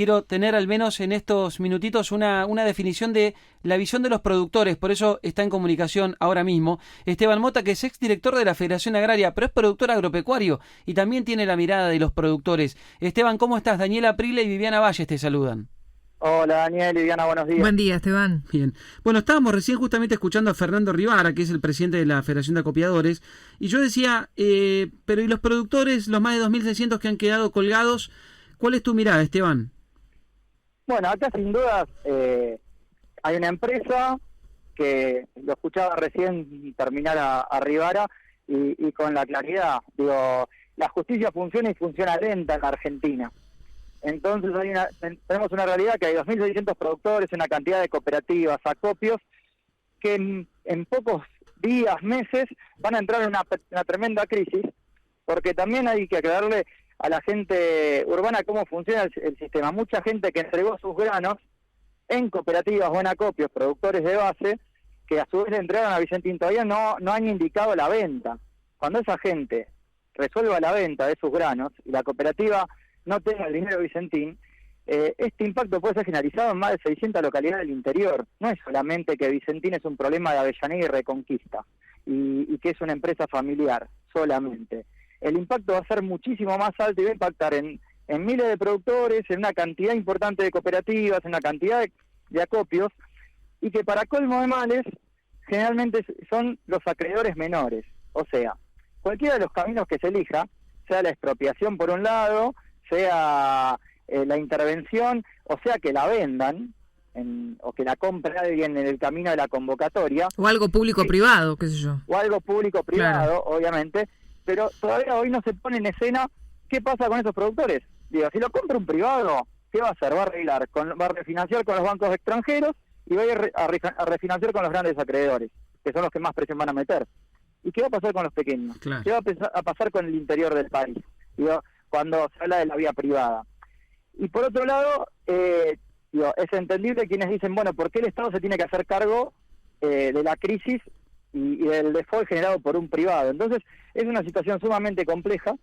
quiero tener al menos en estos minutitos una definición de la visión de los productores, por eso está en comunicación ahora mismo Esteban Mota, que es exdirector de la Federación Agraria, pero es productor agropecuario y también tiene la mirada de los productores. Esteban, ¿cómo estás? Daniela Prile y Viviana Valles te saludan. Hola Daniel y Viviana, buenos días. Buen día, Esteban. Bien. Bueno, estábamos recién justamente escuchando a Fernando Rivara, que es el presidente de la Federación de Acopiadores, y yo decía, pero ¿y los productores, los más de 2.600 que han quedado colgados? ¿Cuál es tu mirada, Esteban? Bueno, acá sin dudas hay una empresa que lo escuchaba recién terminar a Rivara y con la claridad, digo, la justicia funciona y funciona lenta en la Argentina. Entonces tenemos una realidad que hay 2.600 productores, una cantidad de cooperativas, acopios, que en pocos días, meses, van a entrar en una tremenda crisis, porque también hay que aclararle a la gente urbana cómo funciona el sistema. Mucha gente que entregó sus granos en cooperativas o en acopios, productores de base, que a su vez le entregaron a Vicentín, todavía no han indicado la venta. Cuando esa gente resuelva la venta de sus granos y la cooperativa no tenga el dinero de Vicentín, este impacto puede ser generalizado en más de 600 localidades del interior. No es solamente que Vicentín es un problema de Avellaneda y Reconquista, y que es una empresa familiar solamente. El impacto va a ser muchísimo más alto y va a impactar en miles de productores, en una cantidad importante de cooperativas, en una cantidad de acopios, y que para colmo de males, generalmente son los acreedores menores. O sea, cualquiera de los caminos que se elija, sea la expropiación por un lado, sea la intervención, o sea que la vendan, o que la compre alguien en el camino de la convocatoria. O algo público-privado, qué sé yo. O algo público-privado, claro, obviamente, pero todavía hoy no se pone en escena qué pasa con esos productores. Digo, si lo compra un privado, ¿qué va a hacer? Va a arreglar, va a refinanciar con los bancos extranjeros y va a refinanciar con los grandes acreedores, que son los que más presión van a meter. ¿Y qué va a pasar con los pequeños? Claro. ¿Qué va a pasar con el interior del país? Digo, cuando se habla de la vía privada. Y por otro lado, es entendible quienes dicen, bueno, ¿por qué el Estado se tiene que hacer cargo de la crisis y del default generado por un privado? Entonces, es una situación sumamente compleja,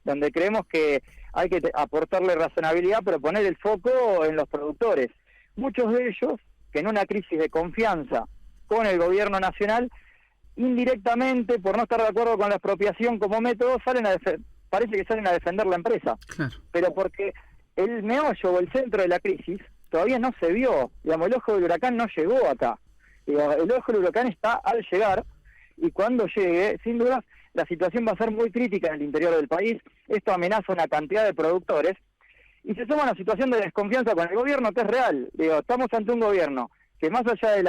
donde creemos que hay que aportarle razonabilidad, pero poner el foco en los productores. Muchos de ellos, que en una crisis de confianza con el gobierno nacional, indirectamente, por no estar de acuerdo con la expropiación como método, parece que salen a defender la empresa. Claro. Pero porque el meollo o el centro de la crisis todavía no se vio. Digamos, el ojo del huracán no llegó acá. Digamos, el ojo del huracán está al llegar, y cuando llegue, sin duda, la situación va a ser muy crítica en el interior del país. Esto amenaza una cantidad de productores, y se suma una situación de desconfianza con el gobierno que es real. Digo, estamos ante un gobierno que, más allá de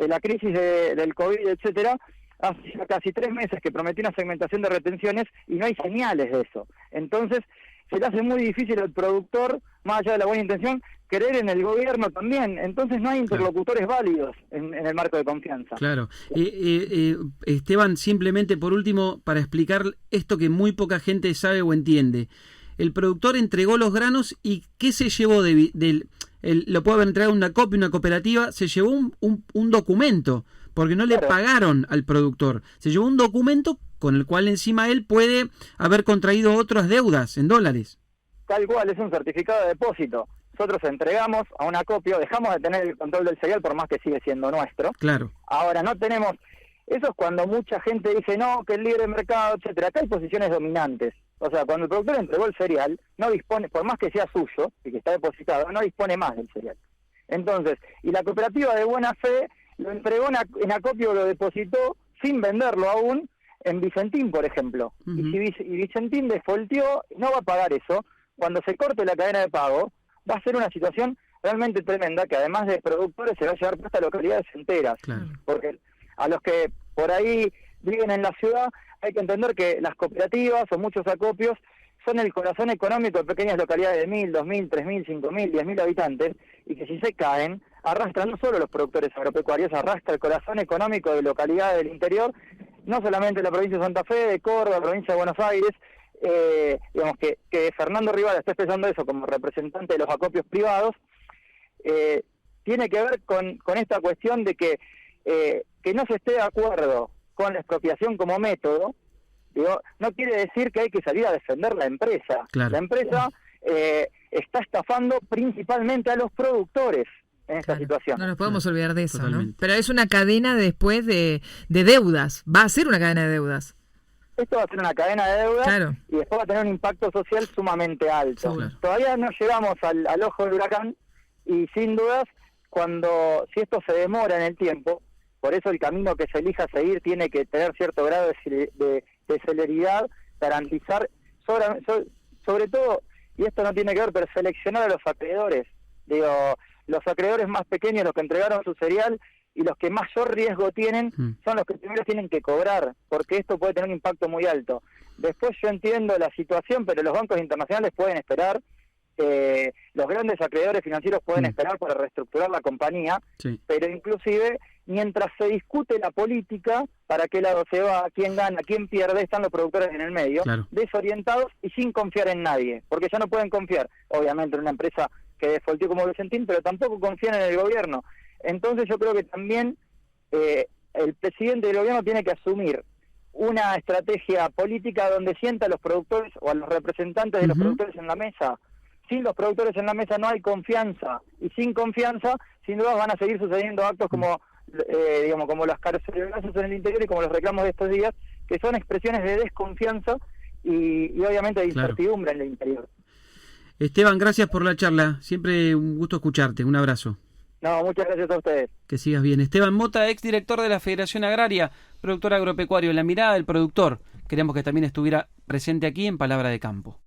la crisis del COVID, etcétera, hace ya casi 3 meses que prometió una segmentación de retenciones y no hay señales de eso. Entonces, se le hace muy difícil al productor, más allá de la buena intención, creer en el gobierno también. Entonces no hay interlocutores válidos en el marco de confianza. Claro. Esteban, simplemente por último, para explicar esto que muy poca gente sabe o entiende. El productor entregó los granos y ¿qué se llevó lo puede haber entregado una copia, una cooperativa? Se llevó un documento, porque no le pagaron al productor. Se llevó un documento con el cual encima él puede haber contraído otras deudas en dólares. Tal cual, es un certificado de depósito. Nosotros entregamos a un acopio, dejamos de tener el control del cereal por más que sigue siendo nuestro. Claro. Ahora no tenemos... Eso es cuando mucha gente dice, no, que el libre mercado, etcétera. Acá hay posiciones dominantes. O sea, cuando el productor entregó el cereal, no dispone, por más que sea suyo y que está depositado, no dispone más del cereal. Entonces, y la cooperativa de buena fe lo entregó en acopio, lo depositó sin venderlo aún en Vicentín, por ejemplo. Uh-huh. Y Vicentín defaultió, no va a pagar eso. Cuando se corte la cadena de pago, va a ser una situación realmente tremenda, que además de productores se va a llevar puesta a localidades enteras. Claro. Porque a los que por ahí viven en la ciudad, hay que entender que las cooperativas o muchos acopios son el corazón económico de pequeñas localidades de 1.000, 2.000, 3.000, 5.000, 10.000 habitantes, y que si se caen, arrastran no solo los productores agropecuarios, arrastra el corazón económico de localidades del interior, no solamente de la provincia de Santa Fe, de Córdoba, provincia de Buenos Aires. Digamos que Fernando Rivara esté expresando eso como representante de los acopios privados, tiene que ver con esta cuestión de que no se esté de acuerdo con la expropiación como método. Digo, no quiere decir que hay que salir a defender la empresa. Claro. La empresa está estafando principalmente a los productores en esta Claro, situación. no nos podemos olvidar de eso, ¿no? Totalmente. Pero es una cadena después de deudas. Va a ser una cadena de deudas. Esto va a ser una cadena de deudas Claro. y después va a tener un impacto social sumamente alto. Seguro. Todavía no llegamos al ojo del huracán y sin dudas, si esto se demora en el tiempo, por eso el camino que se elija seguir tiene que tener cierto grado de celeridad, garantizar, sobre todo, y esto no tiene que ver, pero seleccionar a los acreedores. Digo, los acreedores más pequeños, los que entregaron su cereal, y los que mayor riesgo tienen son los que primero tienen que cobrar, porque esto puede tener un impacto muy alto. Después yo entiendo la situación, pero los bancos internacionales pueden esperar, los grandes acreedores financieros pueden esperar para reestructurar la compañía, Sí. pero inclusive mientras se discute la política, para qué lado se va, quién gana, quién pierde, están los productores en el medio, Claro. desorientados y sin confiar en nadie, porque ya no pueden confiar, obviamente, en una empresa que defaultó como Vicentín, pero tampoco confían en el gobierno. Entonces yo creo que también el presidente del gobierno tiene que asumir una estrategia política donde sienta a los productores o a los representantes de los productores en la mesa. Sin los productores en la mesa no hay confianza, y sin confianza, sin duda van a seguir sucediendo actos como como las carcelazos en el interior y como los reclamos de estos días, que son expresiones de desconfianza y obviamente de incertidumbre en el interior. Esteban, gracias por la charla. Siempre un gusto escucharte. Un abrazo. No, muchas gracias a ustedes. Que sigas bien. Esteban Mota, exdirector de la Federación Agraria, productor agropecuario. En la mirada del productor. Queremos que también estuviera presente aquí en Palabra de Campo.